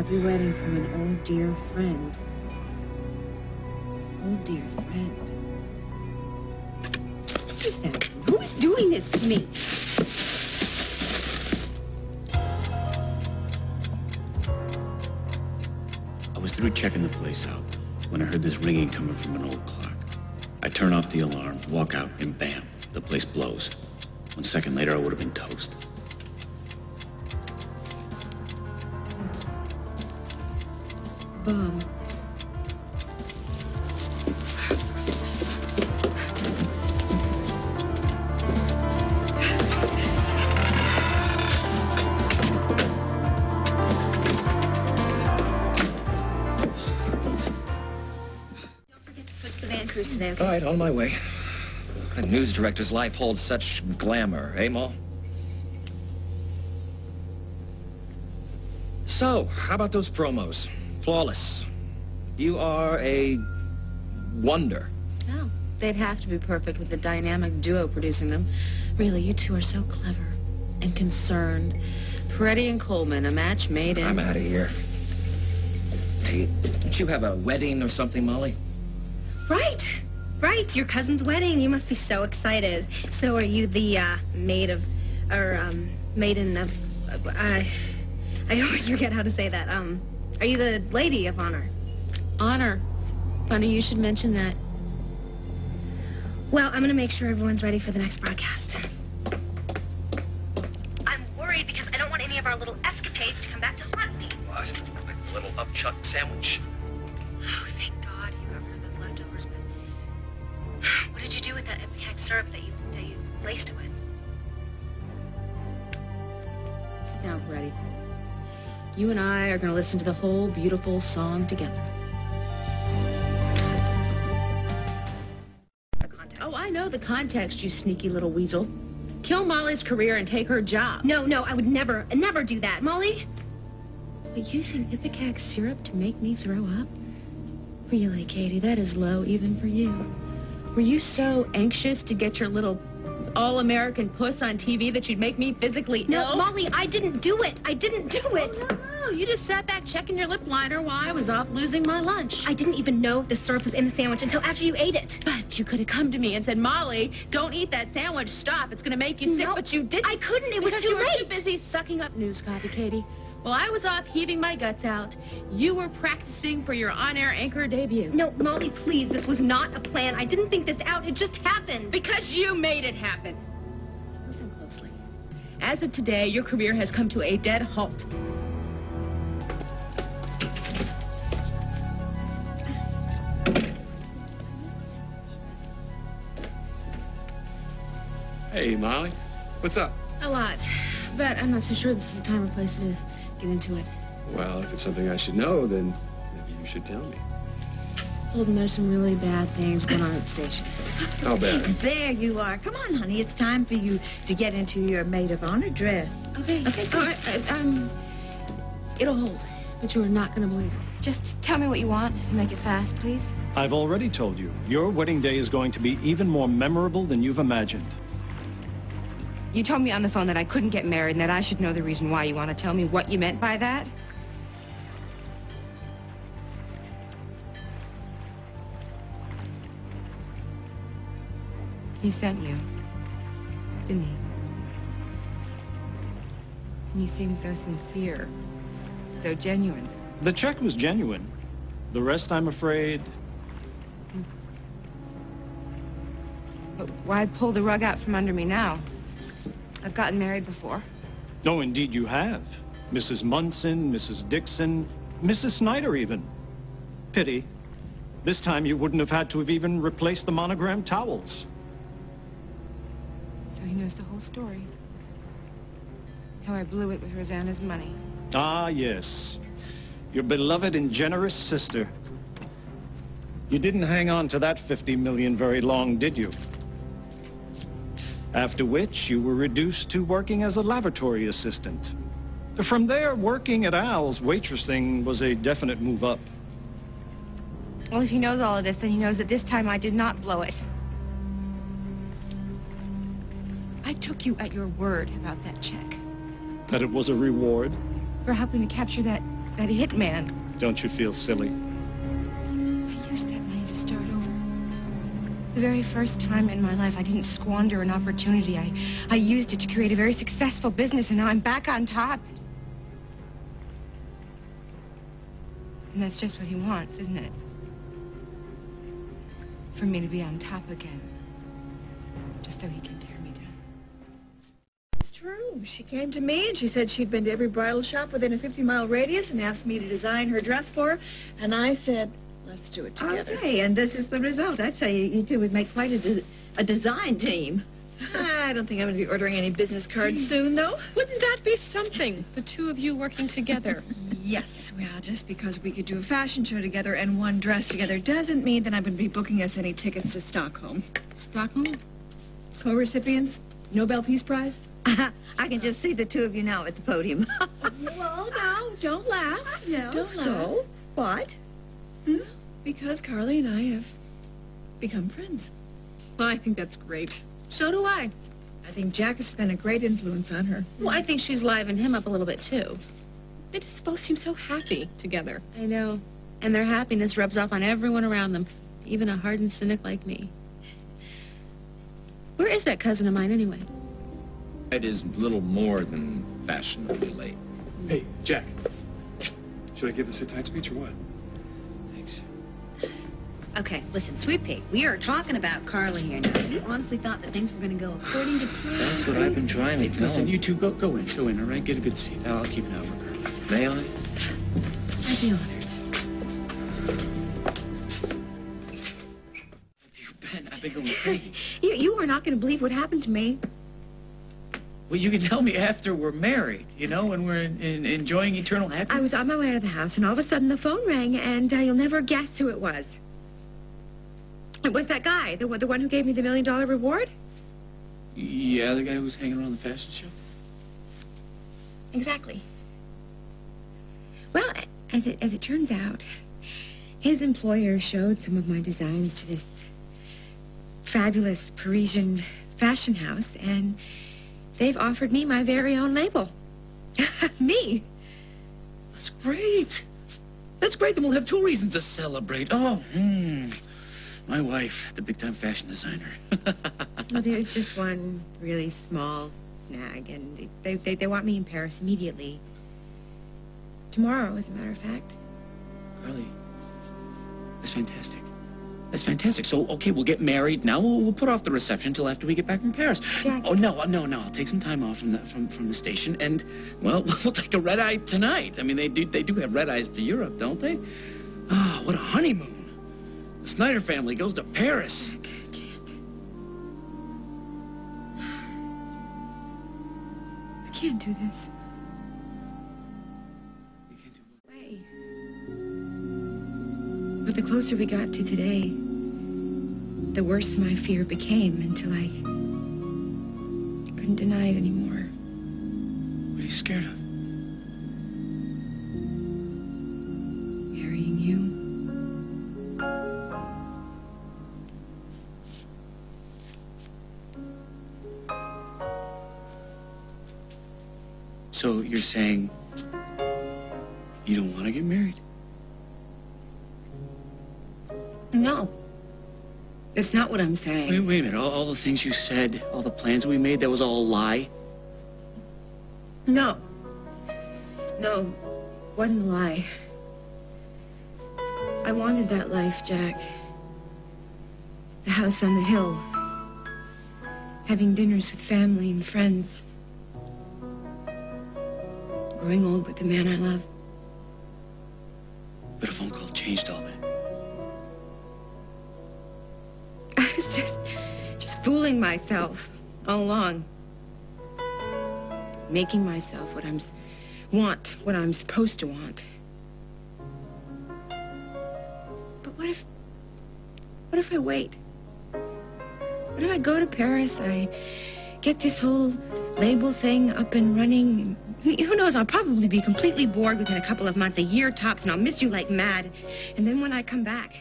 happy wedding from an old dear friend. Old dear friend. What is that? Who is doing this to me? I was through checking the place out when I heard this ringing coming from an old clock. I turn off the alarm, walk out, and bam, the place blows. 1 second later, I would have been toast. Bob. Today, okay? All right, on my way. A news director's life holds such glamour, eh, Mo? So, how about those promos? Flawless. You are a wonder. Oh, they'd have to be perfect with a dynamic duo producing them. Really, you two are so clever and concerned. Freddie and Coleman, a match made in... I'm out of here. Hey, didn't you have a wedding or something, Molly? Right. Right, your cousin's wedding. You must be so excited. So are you the, maid of... or, maiden of... I always forget how to say that. Are you the lady of honor? Honor. Funny you should mention that. Well, I'm gonna make sure everyone's ready for the next broadcast. I'm worried because I don't want any of our little escapades to come back to haunt me. What? Like a little upchuck sandwich. Oh, thank God you got rid of those leftovers, but... What did you do with that ipecac syrup that you laced it with? Sit down, Freddie. You and I are going to listen to the whole beautiful song together. Oh, I know the context, you sneaky little weasel. Kill Molly's career and take her job. No, I would never do that, Molly. But using ipecac syrup to make me throw up? Really, Katie, that is low even for you. Were you so anxious to get your little all-American puss on TV that you'd make me physically ill? No, Molly, I didn't do it. I didn't do it. Oh, no, you just sat back checking your lip liner while I was off losing my lunch. I didn't even know the syrup was in the sandwich until after you ate it. But you could have come to me and said, Molly, don't eat that sandwich. Stop. It's going to make you sick. No, but you didn't. I couldn't. It was too you were late. too busy sucking up news copy, Katie. While I was off heaving my guts out, you were practicing for your on-air anchor debut. No, Molly, please. This was not a plan. I didn't think this out. It just happened. Because you made it happen. Listen closely. As of today, your career has come to a dead halt. Hey, Molly. What's up? A lot. But I'm not so sure this is the time or place to get into it. Well, if it's something I should know, then maybe you should tell me. Holden, there's some really bad things going on at the station. How bad? There you are. Come on, honey. It's time for you to get into your maid of honor dress. Okay. Okay, All right. It'll hold, but you are not going to believe it. Just tell me what you want and make it fast, please. I've already told you. Your wedding day is going to be even more memorable than you've imagined. You told me on the phone that I couldn't get married and that I should know the reason why. You want to tell me what you meant by that? He sent you, didn't he? You seem so sincere, so genuine. The check was genuine. The rest, I'm afraid... But why pull the rug out from under me now? I've gotten married before. No, indeed you have. Mrs. Munson, Mrs. Dixon, Mrs. Snyder even. Pity. This time you wouldn't have had to have even replaced the monogram towels. So he knows the whole story. How I blew it with Rosanna's money. Ah, yes. Your beloved and generous sister. You didn't hang on to that 50 million very long, did you? After which, you were reduced to working as a lavatory assistant. From there, working at Al's waitressing was a definite move up. Well, if he knows all of this, then he knows that this time I did not blow it. I took you at your word about that check. That it was a reward? For helping to capture that that hitman. Don't you feel silly? I used that money to start over. The very first time in my life, I didn't squander an opportunity. I used it to create a very successful business, and now I'm back on top. And that's just what he wants, isn't it? For me to be on top again. Just so he can tear me down. It's true. She came to me and she said she'd been to every bridal shop within a 50-mile radius and asked me to design her dress for her. And I said, let's do it together. Okay, and this is the result. I'd say you two would make quite a design team. I don't think I'm going to be ordering any business cards soon, though. Wouldn't that be something? The two of you working together. Yes, well, just because we could do a fashion show together and one dress together doesn't mean that I'm going to be booking us any tickets to Stockholm. Stockholm? Co-recipients? Nobel Peace Prize? I can just see the two of you now at the podium. Well, no, don't laugh. No, Don't laugh. so? What? Because Carly and I have become friends. Well, I think that's great. So do I. I think Jack has been a great influence on her. Well, I think she's livened him up a little bit, too. They just both seem so happy together. I know. And their happiness rubs off on everyone around them, even a hardened cynic like me. Where is that cousin of mine, anyway? It is little more than fashionably late. Hey, Jack. Should I give this a tight speech or what? Thanks. Okay, listen, Sweet Pea, we are talking about Carly here now. You honestly thought that things were going to go according to plan? That's what I've been trying to tell. Listen, you two, go in, all right? Get a good seat. I'll keep an eye out for Carly. May I? I'd be honored. You've been, I've been going crazy. You are not going to believe what happened to me. Well, you can tell me after we're married, you know, when we're enjoying eternal happiness. I was on my way out of the house, and all of a sudden the phone rang, and you'll never guess who it was. It was that guy, the one who gave me the $1 million reward? Yeah, the guy who was hanging around the fashion show? Exactly. Well, as it turns out, his employer showed some of my designs to this fabulous Parisian fashion house, and they've offered me my very own label. Me. That's great. That's great. Then we'll have two reasons to celebrate. Oh, my wife, the big-time fashion designer. Well, there's just one really small snag, and they want me in Paris immediately. Tomorrow, as a matter of fact. Carly, that's fantastic. That's fantastic. So, okay, we'll get married now. We'll put off the reception till after we get back from Paris. Jack. Oh, no. I'll take some time off from the station, and, well, we'll take a red-eye tonight. I mean, they do have red-eyes to Europe, don't they? Ah, what a honeymoon. The Snyder family goes to Paris. I can't. I can't do this. You can't do what? Way. But the closer we got to today, the worse my fear became until I couldn't deny it anymore. What are you scared of? Marrying you. So you're saying you don't want to get married? No. That's not what I'm saying. Wait a minute. All the things you said, all the plans we made, that was all a lie? No. No, it wasn't a lie. I wanted that life, Jack. The house on the hill. Having dinners with family and friends. Growing old with the man I love. But a phone call changed all that. I was just fooling myself all along. Making myself what I'm supposed to want. But what if I wait? What if I go to Paris, I get this whole label thing up and running? Who knows, I'll probably be completely bored within a couple of months, a year tops, and I'll miss you like mad. And then when I come back,